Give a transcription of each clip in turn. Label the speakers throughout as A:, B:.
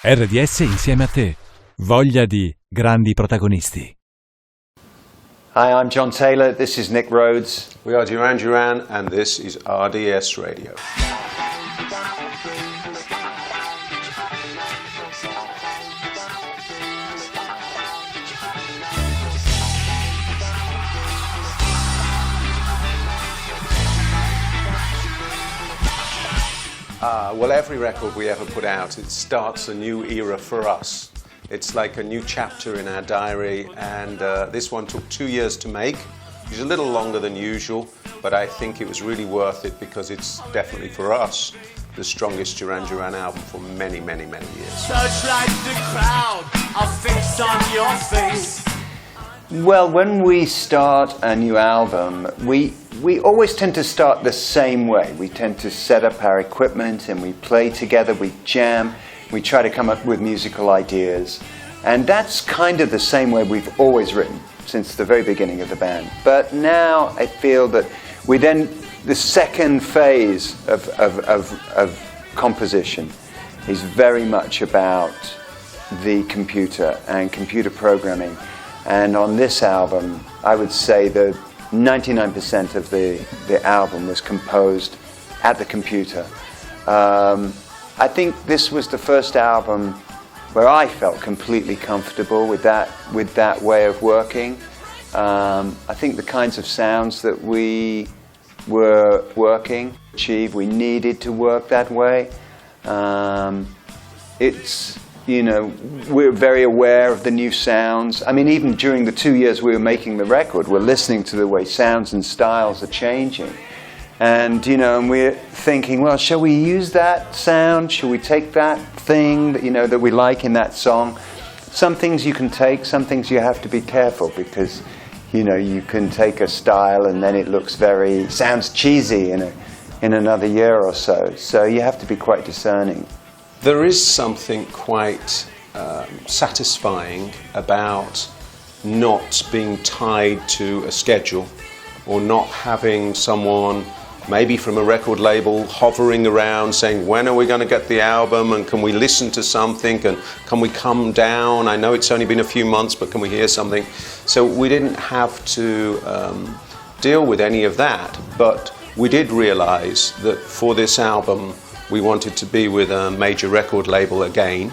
A: RDS insieme a te. Voglia di grandi protagonisti.
B: Hi, I'm John Taylor. This is Nick Rhodes.
C: We are Duran Duran, and this is RDS Radio. Well, every record we ever put out, it starts a new era for us. It's like a new chapter in our diary, and this one took 2 years to make. It was a little longer than usual, but I think it was really worth it because it's definitely, for us, the strongest Duran Duran album for many, many, many years.
D: Search like the crowd, I'll fix on your face.
B: Well, when we start a new album, we always tend to start the same way. We tend to set up our equipment and we play together, we jam, we try to come up with musical ideas. And that's kind of the same way we've always written since the very beginning of the band. But now I feel that the second phase of composition is very much about the computer and computer programming. And on this album, I would say that 99% of the album was composed at the computer. I think this was the first album where I felt completely comfortable with that way of working. I think the kinds of sounds that we were achieve, we needed to work that way. We're very aware of the new sounds. I mean, even during the 2 years we were making the record, we're listening to the way sounds and styles are changing. And, and we're thinking, well, shall we use that sound? Shall we take that thing that we like in that song? Some things you can take, some things you have to be careful because, you can take a style and then it sounds cheesy in another year or so. So you have to be quite discerning.
C: There is something quite satisfying about not being tied to a schedule or not having someone, maybe from a record label, hovering around saying, when are we going to get the album and can we listen to something and can we come down? I know it's only been a few months, but can we hear something? So we didn't have to deal with any of that, but we did realize that for this album, we wanted to be with a major record label again,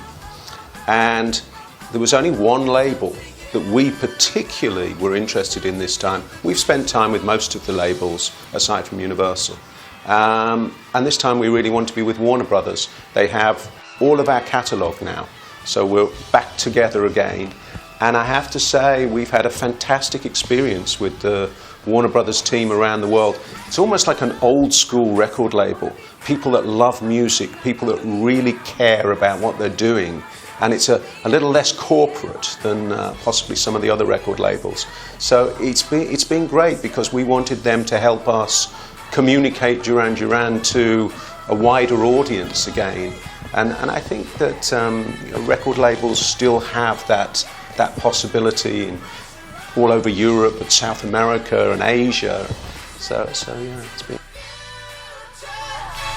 C: and there was only one label that we particularly were interested in this time. We've spent time with most of the labels aside from Universal, and this time we really want to be with Warner Brothers. They have all of our catalogue now, so we're back together again, and I have to say we've had a fantastic experience with the Warner Brothers team around the world. It's almost like an old school record label. People that love music, people that really care about what they're doing. And it's a little less corporate than possibly some of the other record labels. So it's been great because we wanted them to help us communicate Duran Duran to a wider audience again. And I think that record labels still have that possibility all over Europe and South America and Asia. So yeah, it's been...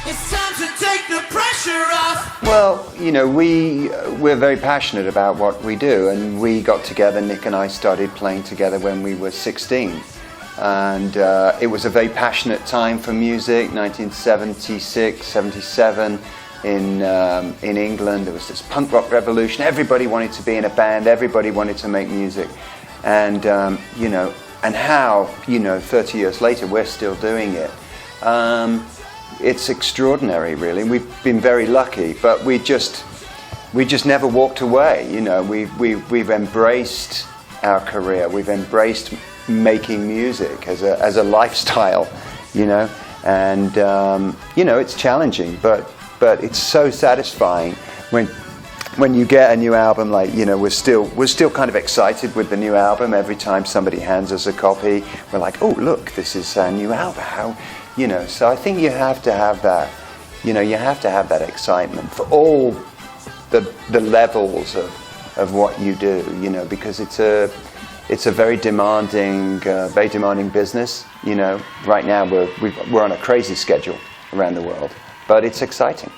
D: It's time to take the pressure off.
B: Well, we're very passionate about what we do, and we got together, Nick and I started playing together when we were 16. And it was a very passionate time for music, 1976, 77 in England. There was this punk rock revolution. Everybody wanted to be in a band, everybody wanted to make music. And, and how, 30 years later, we're still doing it. It's extraordinary, really. We've been very lucky, but we just never walked away. We've embraced our career. We've embraced making music as a lifestyle, and it's challenging, but it's so satisfying when you get a new album. Like, we're still kind of excited with the new album. Every time somebody hands us a copy, we're like, oh, look, this is a new album. How, so I think you have to have that, you have to have that excitement for all the levels of what you do, because it's a very demanding business. Right now we're on a crazy schedule around the world, but it's exciting.